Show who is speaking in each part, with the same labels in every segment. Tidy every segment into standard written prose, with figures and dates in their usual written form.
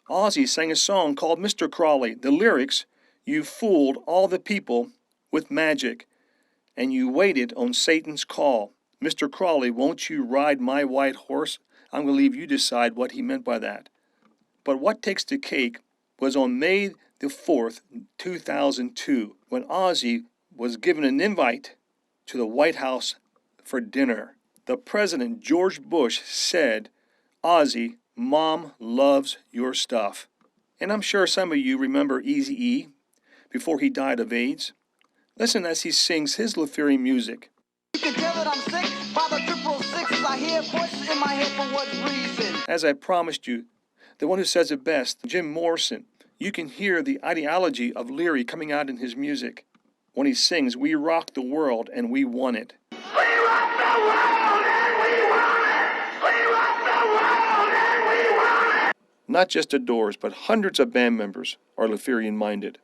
Speaker 1: Ozzy sang a song called Mr. Crawley. The lyrics, "You fooled all the people with magic, and you waited on Satan's call. Mr. Crawley, won't you ride my white horse?" I'm going to leave you decide what he meant by that. But what takes the cake was on May the 4th, 2002, when Ozzy was given an invite to the White House for dinner. The President, George Bush, said, "Ozzy, Mom loves your stuff." And I'm sure some of you remember Eazy-E before he died of AIDS. Listen as he sings his Leferi music.
Speaker 2: You can tell that I'm sick by the 666. I hear voices in my head for what reason?
Speaker 1: As I promised you, the one who says it best, Jim Morrison. You can hear the ideology of Leary coming out in his music when he sings, "We rock the world and we won it."
Speaker 3: We rock the world and we won it! We rock the world and we won it!
Speaker 1: Not just the Doors, but hundreds of band members are Luciferian-minded,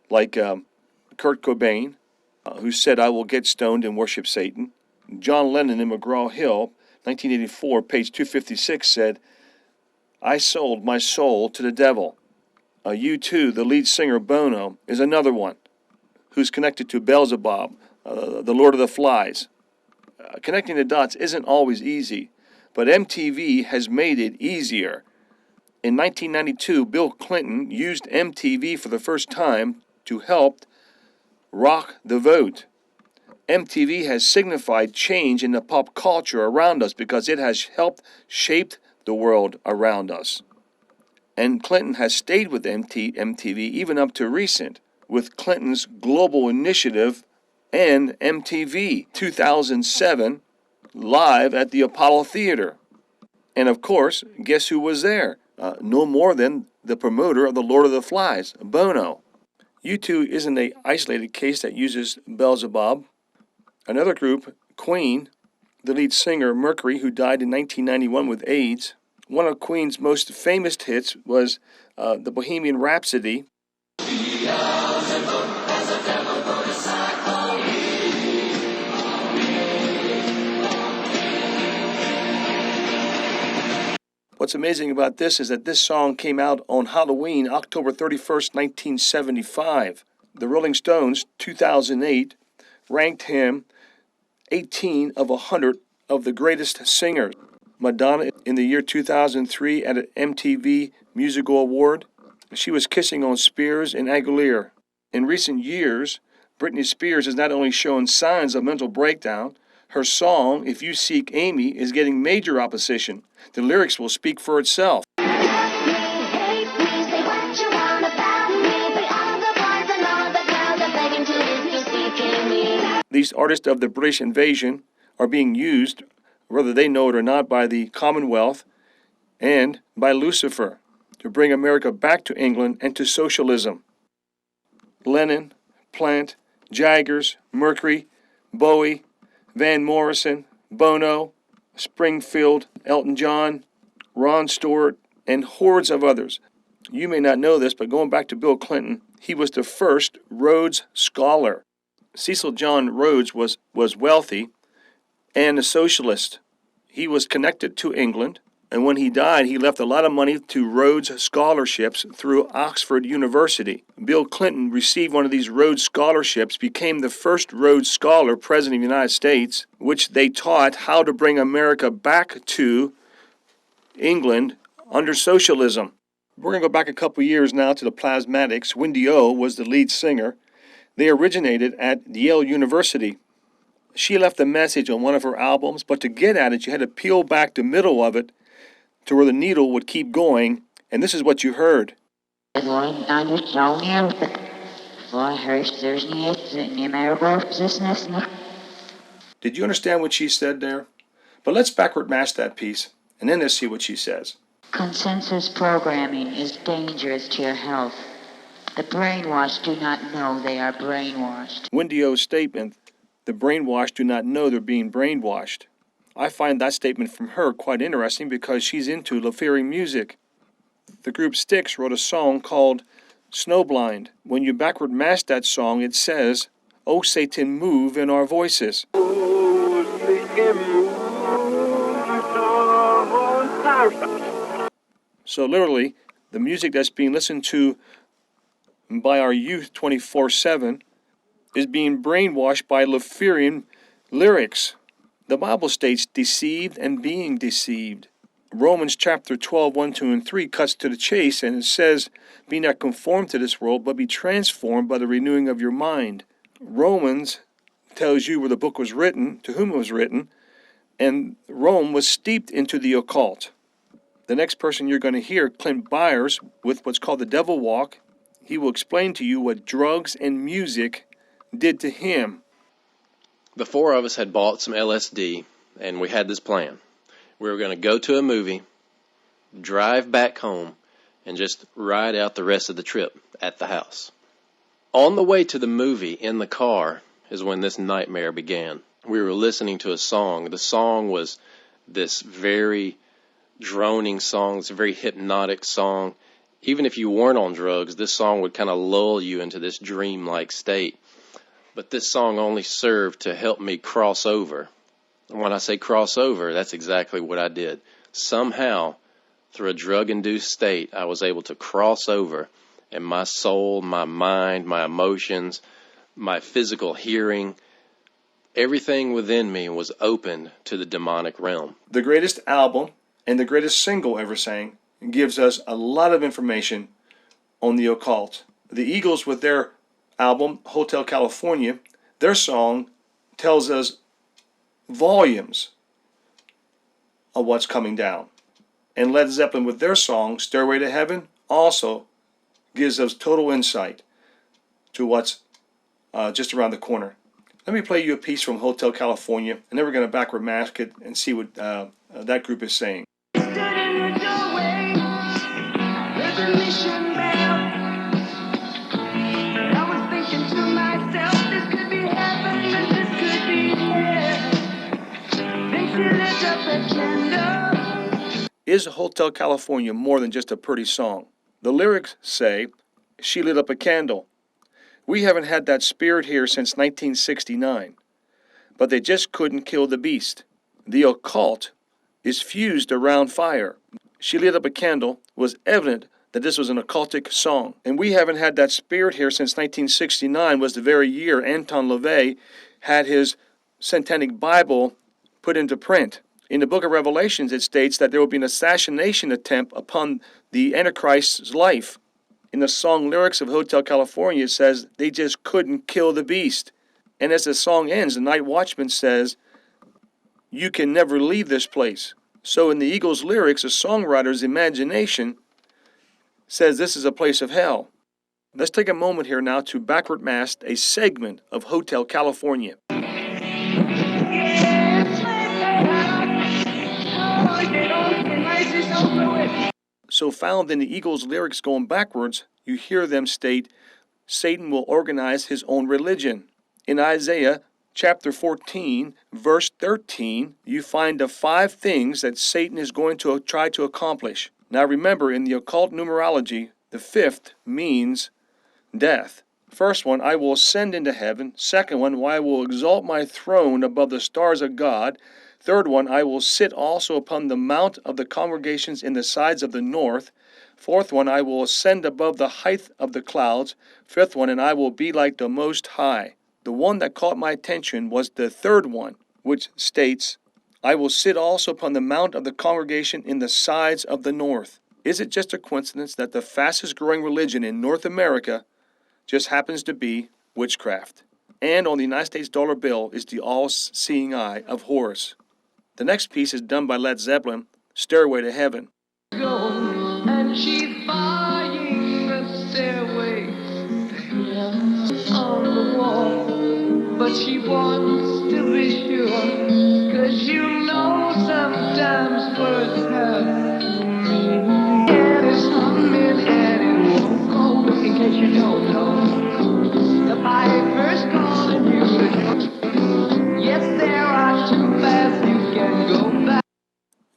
Speaker 1: like Kurt Cobain, who said, "I will get stoned and worship Satan." John Lennon in McGraw-Hill, 1984, page 256, said, "I sold my soul to the devil." U2, the lead singer Bono, is another one who's connected to Beelzebub, the Lord of the Flies. Connecting the dots isn't always easy, but MTV has made it easier. In 1992, Bill Clinton used MTV for the first time to help rock the vote. MTV has signified change in the pop culture around us because it has helped shape the world around us. And Clinton has stayed with MTV even up to recent, with Clinton's global initiative and MTV 2007 live at the Apollo Theater. And of course, guess who was there? No more than the promoter of the Lord of the Flies, Bono. U2 isn't an isolated case that uses Beelzebub. Another group, Queen, the lead singer Mercury, who died in 1991 with AIDS. One of Queen's most famous hits was the Bohemian Rhapsody. What's amazing about this is that this song came out on Halloween, October 31st, 1975. The Rolling Stones, 2008, ranked him 18 of 100 of the greatest singers. Madonna, in the year 2003 at an MTV Musical Award, she was kissing on Spears and Aguilera. In recent years, Britney Spears has not only shown signs of mental breakdown, her song, "If You Seek Amy," is getting major opposition. The lyrics will speak for itself. These artists of the British invasion are being used, whether they know it or not, by the Commonwealth and by Lucifer to bring America back to England and to socialism. Lennon, Plant, Jaggers, Mercury, Bowie, Van Morrison, Bono, Springfield, Elton John, Ron Stewart, and hordes of others. You may not know this, but going back to Bill Clinton, he was the first Rhodes Scholar. Cecil John Rhodes was wealthy and a socialist. He was connected to England, and when he died, he left a lot of money to Rhodes Scholarships through Oxford University. Bill Clinton received one of these Rhodes Scholarships, became the first Rhodes Scholar President of the United States, which they taught how to bring America back to England under socialism. We're going to go back a couple years now to the Plasmatics. Wendy O was the lead singer. They originated at Yale University. She left a message on one of her albums, but to get at it, you had to peel back the middle of it to where the needle would keep going, and this is what you heard.
Speaker 4: Did
Speaker 1: you understand what she said there? But let's backward match that piece, and then let's see what she says.
Speaker 4: Consensus programming is dangerous to your health. The brainwashed do not know they are brainwashed.
Speaker 1: Wendy O's statement, "The brainwashed do not know they're being brainwashed." I find that statement from her quite interesting because she's into Leferi music. The group Styx wrote a song called Snowblind. When you backward match that song, it says, "Oh Satan, move in our voices." So literally, the music that's being listened to by our youth 24/7 is being brainwashed by Luciferian lyrics. The Bible states deceived and being deceived. Romans chapter 12, 1, 2, and 3 cuts to the chase, and it says, be not conformed to this world, but be transformed by the renewing of your mind. Romans tells you where the book was written, to whom it was written, and Rome was steeped into the occult. The next person you're going to hear, Clint Byers, with what's called the Devil Walk. He will explain to you what drugs and music did to him.
Speaker 5: The four of us had bought some LSD, and we had this plan. We were going to go to a movie, drive back home, and just ride out the rest of the trip at the house. On the way to the movie in the car is when this nightmare began. We were listening to a song. The song was this very droning song. It's a very hypnotic song. Even if you weren't on drugs, this song would kind of lull you into this dreamlike state. But this song only served to help me cross over. And when I say cross over, that's exactly what I did. Somehow, through a drug-induced state, I was able to cross over, and my soul, my mind, my emotions, my physical hearing, everything within me was open to the demonic realm.
Speaker 1: The greatest album and the greatest single ever sang gives us a lot of information on the occult. The Eagles, with their album, Hotel California, their song tells us volumes of what's coming down. And Led Zeppelin, with their song, Stairway to Heaven, also gives us total insight to what's just around the corner. Let me play you a piece from Hotel California, and then we're going to backward mask it and see what that group is saying. Is Hotel California more than just a pretty song? The lyrics say, she lit up a candle. We haven't had that spirit here since 1969, but they just couldn't kill the beast. The occult is fused around fire. She lit up a candle was evident that this was an occultic song. And we haven't had that spirit here since 1969 was the very year Anton LaVey had his Satanic Bible put into print. In the book of Revelations, it states that there will be an assassination attempt upon the Antichrist's life. In the song lyrics of Hotel California, it says, they just couldn't kill the beast. And as the song ends, the night watchman says, you can never leave this place. So in the Eagles' lyrics, the songwriter's imagination says this is a place of hell. Let's take a moment here now to backward mask a segment of Hotel California. So found in the Eagles' lyrics going backwards, you hear them state, Satan will organize his own religion. In Isaiah chapter 14, verse 13, you find the 5 things that Satan is going to try to accomplish. Now remember, in the occult numerology, the 5th means death. First one, I will ascend into heaven. Second one, I will exalt my throne above the stars of God. Third one, I will sit also upon the mount of the congregations in the sides of the north. Fourth one, I will ascend above the height of the clouds. Fifth one, and I will be like the Most High. The one that caught my attention was the third one, which states, I will sit also upon the mount of the congregation in the sides of the north. Is it just a coincidence that the fastest growing religion in North America just happens to be witchcraft? And on the United States dollar bill is the all-seeing eye of Horus. The next piece is done by Led Zeppelin, Stairway to Heaven.
Speaker 2: And she's buying the stairway on the wall, but she wants to be sure, 'cause you know sometimes words have meaning. And it's humming and it won't go, in case you don't know. The piper's calling you. Yes, there are 2 paths you can go back.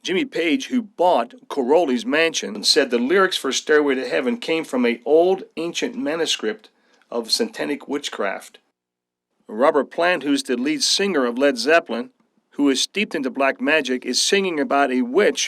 Speaker 1: Jimmy Page, who bought Corolli's mansion, said the lyrics for Stairway to Heaven came from an old ancient manuscript of satanic witchcraft. Robert Plant, who's the lead singer of Led Zeppelin, who is steeped into black magic, is singing about a witch